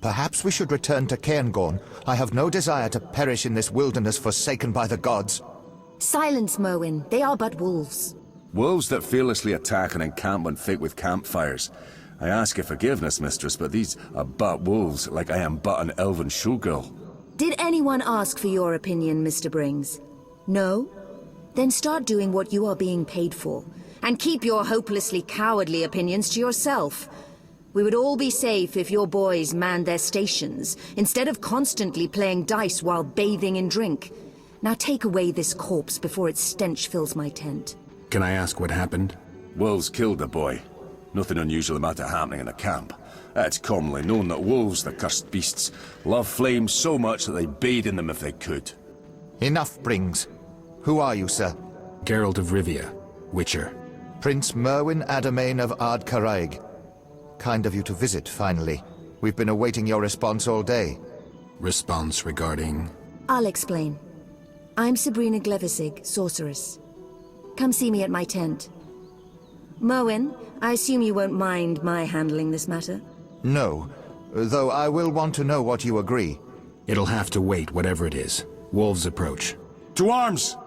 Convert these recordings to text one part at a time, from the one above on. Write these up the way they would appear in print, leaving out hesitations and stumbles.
Perhaps we should return to Cairngorm. I have no desire to perish in this wilderness forsaken by the gods. Silence, Morhen. They are but wolves. Wolves that fearlessly attack and encamp when fit with campfires. I ask your forgiveness, mistress, but these are but wolves, like I am but an elven showgirl. Did anyone ask for your opinion, Mr. Brings? No? Then start doing what you are being paid for, and keep your hopelessly cowardly opinions to yourself. We would all be safe if your boys manned their stations, instead of constantly playing dice while bathing in drink. Now take away this corpse before its stench fills my tent. Can I ask what happened? Wolves killed the boy. Nothing unusual about it happening in a camp. It's commonly known that wolves, the cursed beasts, love flames so much that they bathe in them if they could. Enough, Brings. Who are you, sir? Geralt of Rivia, Witcher. Prince Merwin Ademeyn of Ard Caraig. Kind of you to visit, finally. We've been awaiting your response all day. Response regarding... I'll explain. I'm Sabrina Glevissig, sorceress. Come see me at my tent. Merwin, I assume you won't mind my handling this matter? No, though I will want to know what you agree. It'll have to wait, whatever it is. Wolves approach. To arms!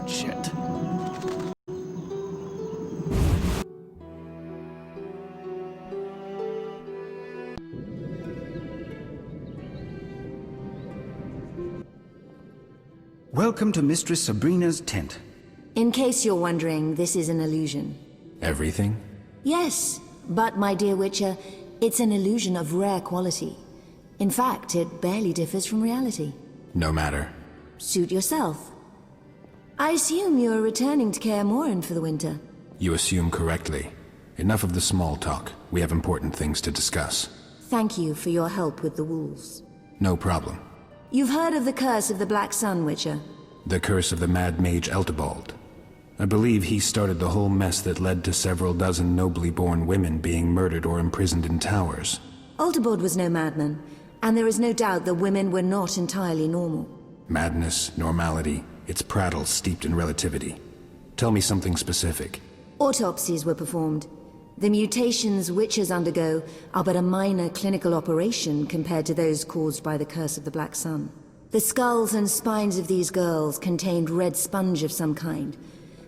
Shit. Welcome to Mistress Sabrina's tent. In case you're wondering, this is an illusion. Everything? Yes, but my dear Witcher, it's an illusion of rare quality. In fact, it barely differs from reality. No matter. Suit yourself. I assume you're returning to Kaer Morhen for the winter. You assume correctly. Enough of the small talk. We have important things to discuss. Thank you for your help with the wolves. No problem. You've heard of the curse of the Black Sun, Witcher? The curse of the Mad Mage Eltibald. I believe he started the whole mess that led to several dozen nobly born women being murdered or imprisoned in towers. Eltibald was no madman, and there is no doubt that women were not entirely normal. Madness, normality, it's prattle steeped in relativity. Tell me something specific. Autopsies were performed. The mutations witches undergo are but a minor clinical operation compared to those caused by the curse of the Black Sun. The skulls and spines of these girls contained red sponge of some kind.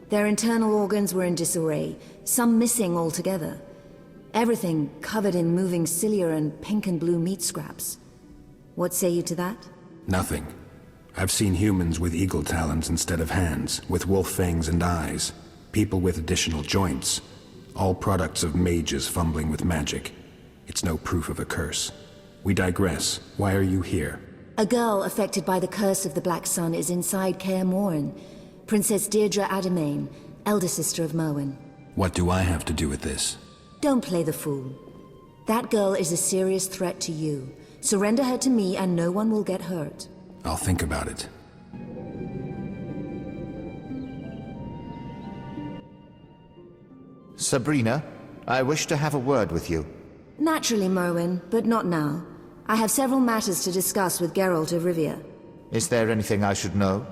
Their internal organs were in disarray, some missing altogether. Everything covered in moving cilia and pink and blue meat scraps. What say you to that? Nothing. I've seen humans with eagle talons instead of hands, with wolf fangs and eyes, people with additional joints, all products of mages fumbling with magic. It's no proof of a curse. We digress. Why are you here? A girl affected by the curse of the Black Sun is inside Kaer Morhen. Princess Deidre Ademeyn, elder sister of Merwin. What do I have to do with this? Don't play the fool. That girl is a serious threat to you. Surrender her to me and no one will get hurt. I'll think about it. Sabrina, I wish to have a word with you. Naturally, Merwin, but not now. I have several matters to discuss with Geralt of Rivia. Is there anything I should know?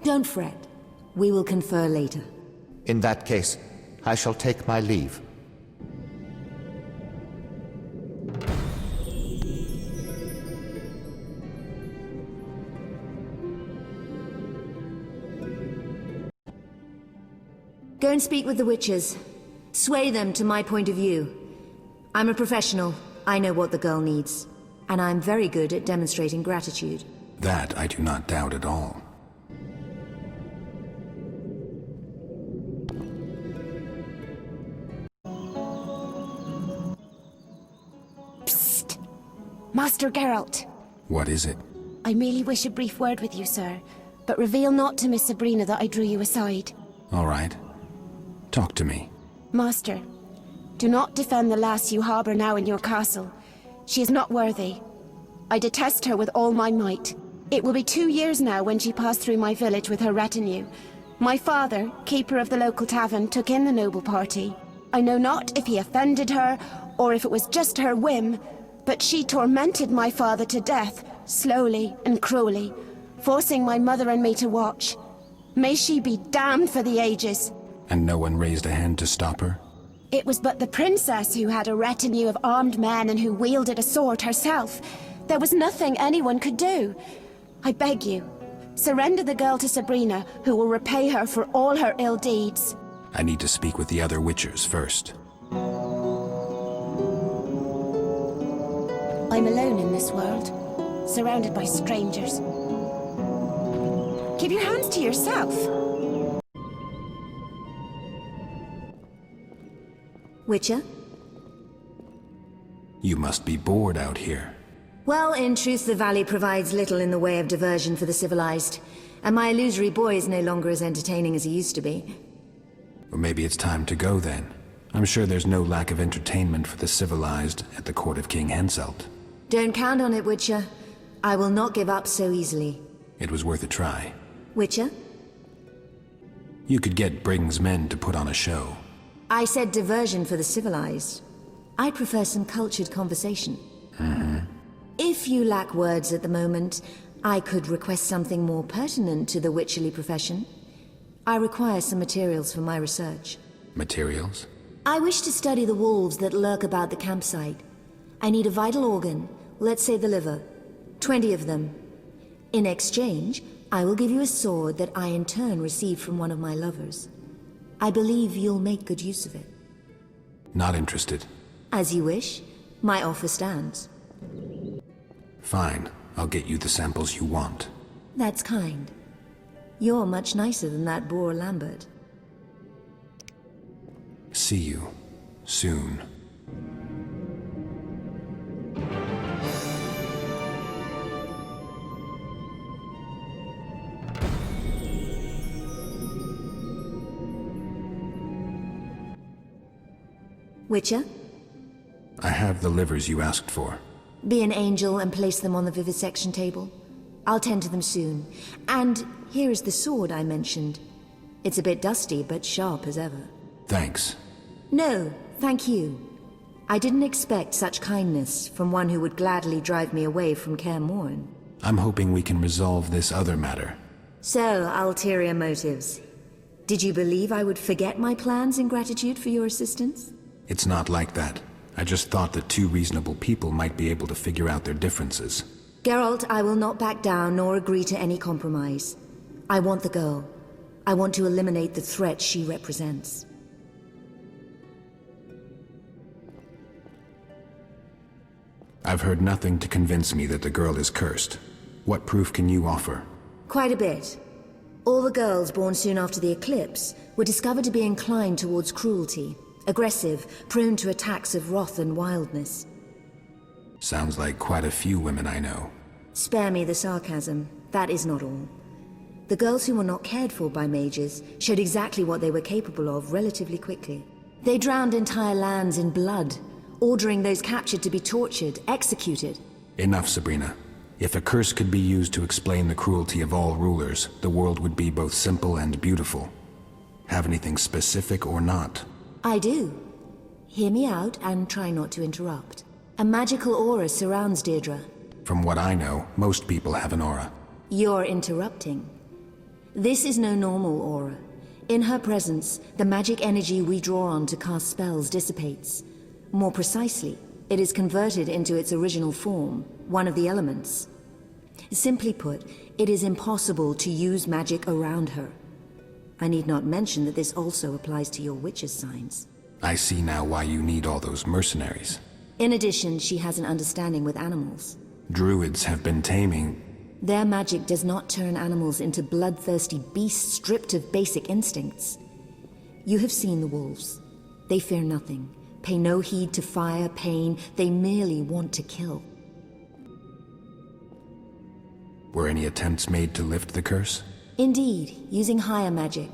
Don't fret. We will confer later. In that case, I shall take my leave. Go and speak with the witches. Sway them to my point of view. I'm a professional. I know what the girl needs. And I'm very good at demonstrating gratitude. That I do not doubt at all. Psst! Master Geralt. What is it? I merely wish a brief word with you, sir. But reveal not to Miss Sabrina that I drew you aside. All right. Talk to me. Master, Do not defend the lass you harbor now in your castle. She is not worthy. I detest her with all my might. It will be 2 years now when she passed through my village with her retinue. My father, keeper of the local tavern, took in the noble party. I know not if he offended her, or if it was just her whim, but she tormented my father to death, slowly and cruelly, forcing my mother and me to watch. May she be damned for the ages. And no one raised a hand to stop her? It was but the princess who had a retinue of armed men and who wielded a sword herself. There was nothing anyone could do. I beg you, surrender the girl to Sabrina, who will repay her for all her ill deeds. I need to speak with the other Witchers first. I'm alone in this world, surrounded by strangers. Keep your hands to yourself. Witcher? You must be bored out here. Well, in truth, the valley provides little in the way of diversion for the civilized, and my illusory boy is no longer as entertaining as he used to be. Or maybe it's time to go then. I'm sure there's no lack of entertainment for the civilized at the court of King Henselt. Don't count on it, Witcher. I will not give up so easily. It was worth a try. Witcher? You could get Briggs' men to put on a show. I said diversion for the civilized. I prefer some cultured conversation. If you lack words at the moment, I could request something more pertinent to the witcherly profession. I require some materials for my research. Materials? I wish to study the wolves that lurk about the campsite. I need a vital organ, let's say the liver. 20 of them. In exchange, I will give you a sword that I in turn received from one of my lovers. I believe you'll make good use of it. Not interested. As you wish. My offer stands. Fine. I'll get you the samples you want. That's kind. You're much nicer than that boor Lambert. See you. Soon. Witcher? I have the livers you asked for. Be an angel and place them on the vivisection table. I'll tend to them soon. And here is the sword I mentioned. It's a bit dusty, but sharp as ever. Thanks. No, thank you. I didn't expect such kindness from one who would gladly drive me away from Kaer Morhen. I'm hoping we can resolve this other matter. So, ulterior motives. Did you believe I would forget my plans in gratitude for your assistance? It's not like that. I just thought that two reasonable people might be able to figure out their differences. Geralt, I will not back down nor agree to any compromise. I want the girl. I want to eliminate the threat she represents. I've heard nothing to convince me that the girl is cursed. What proof can you offer? Quite a bit. All the girls born soon after the eclipse were discovered to be inclined towards cruelty. Aggressive, prone to attacks of wrath and wildness. Sounds like quite a few women I know. Spare me the sarcasm. That is not all. The girls who were not cared for by mages showed exactly what they were capable of relatively quickly. They drowned entire lands in blood, ordering those captured to be tortured, executed. Enough, Sabrina. If a curse could be used to explain the cruelty of all rulers, the world would be both simple and beautiful. Have anything specific or not? I do. Hear me out and try not to interrupt. A magical aura surrounds Deidre. From what I know, most people have an aura. You're interrupting. This is no normal aura. In her presence, the magic energy we draw on to cast spells dissipates. More precisely, it is converted into its original form, one of the elements. Simply put, it is impossible to use magic around her. I need not mention that this also applies to your witch's signs. I see now why you need all those mercenaries. In addition, she has an understanding with animals. Druids have been taming... Their magic does not turn animals into bloodthirsty beasts stripped of basic instincts. You have seen the wolves. They fear nothing, pay no heed to fire, pain, they merely want to kill. Were any attempts made to lift the curse? Indeed, using higher magic.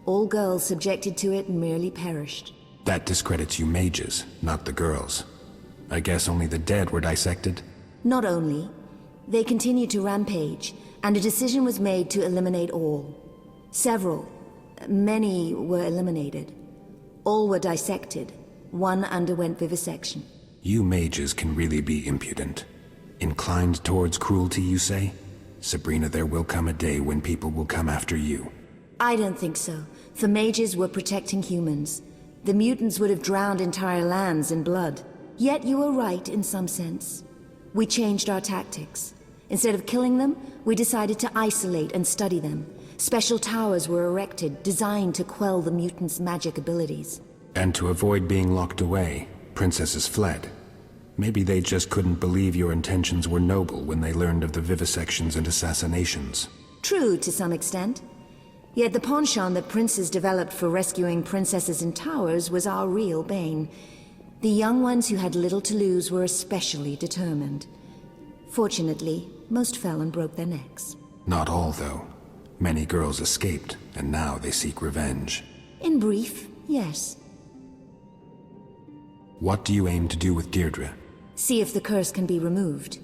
All girls subjected to it merely perished. That discredits you mages, not the girls. I guess only the dead were dissected? Not only. They continued to rampage, and a decision was made to eliminate all. Many were eliminated. All were dissected. One underwent vivisection. You mages can really be impudent. Inclined towards cruelty, you say? Sabrina, there will come a day when people will come after you. I don't think so. The mages were protecting humans. The mutants would have drowned entire lands in blood. Yet you were right in some sense. We changed our tactics. Instead of killing them, we decided to isolate and study them. Special towers were erected, designed to quell the mutants' magic abilities. And to avoid being locked away, princesses fled. Maybe they just couldn't believe your intentions were noble when they learned of the vivisections and assassinations. True, to some extent. Yet the penchant that princes developed for rescuing princesses in towers was our real bane. The young ones who had little to lose were especially determined. Fortunately, most fell and broke their necks. Not all, though. Many girls escaped, and now they seek revenge. In brief, yes. What do you aim to do with Deirdre? See if the curse can be removed.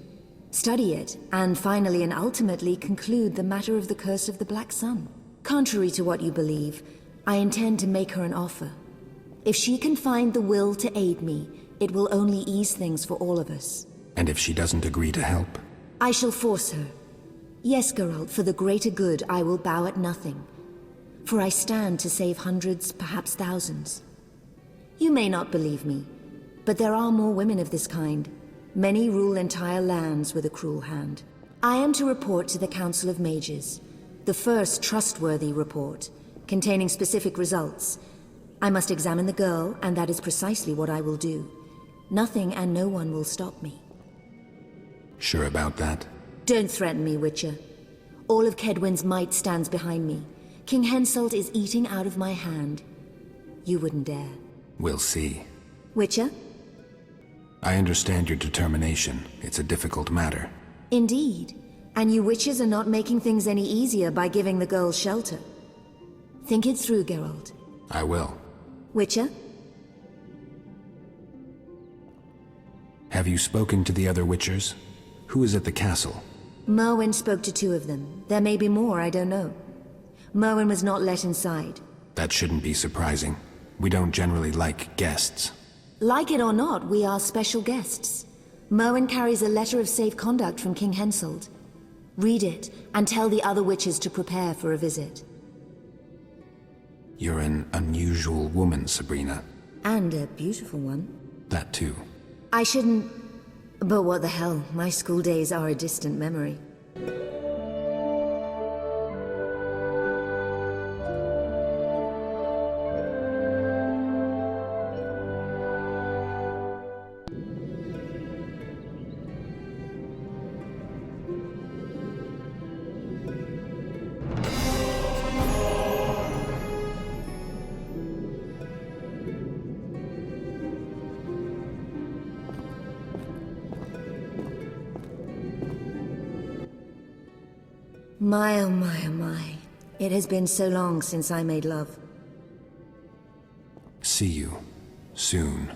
Study it, and finally and ultimately conclude the matter of the curse of the Black Sun. Contrary to what you believe, I intend to make her an offer. If she can find the will to aid me, it will only ease things for all of us. And if she doesn't agree to help? I shall force her. Yes, Geralt, for the greater good, I will bow at nothing. For I stand to save hundreds, perhaps thousands. You may not believe me, but there are more women of this kind. Many rule entire lands with a cruel hand. I am to report to the Council of Mages, the first trustworthy report, containing specific results. I must examine the girl, and that is precisely what I will do. Nothing and no one will stop me. Sure about that? Don't threaten me, Witcher. All of Kedwin's might stands behind me. King Henselt is eating out of my hand. You wouldn't dare. We'll see. Witcher? I understand your determination. It's a difficult matter. Indeed. And you witches are not making things any easier by giving the girl shelter. Think it through, Geralt. I will. Witcher? Have you spoken to the other Witchers? Who is at the castle? Merwin spoke to 2 of them. There may be more, I don't know. Merwin was not let inside. That shouldn't be surprising. We don't generally like guests. Like it or not, we are special guests. Merwin carries a letter of safe conduct from King Henselt. Read it, and tell the other witches to prepare for a visit. You're an unusual woman, Sabrina. And a beautiful one. That too. I shouldn't... But what the hell, my school days are a distant memory. My, oh my, oh my. It has been so long since I made love. See you. Soon.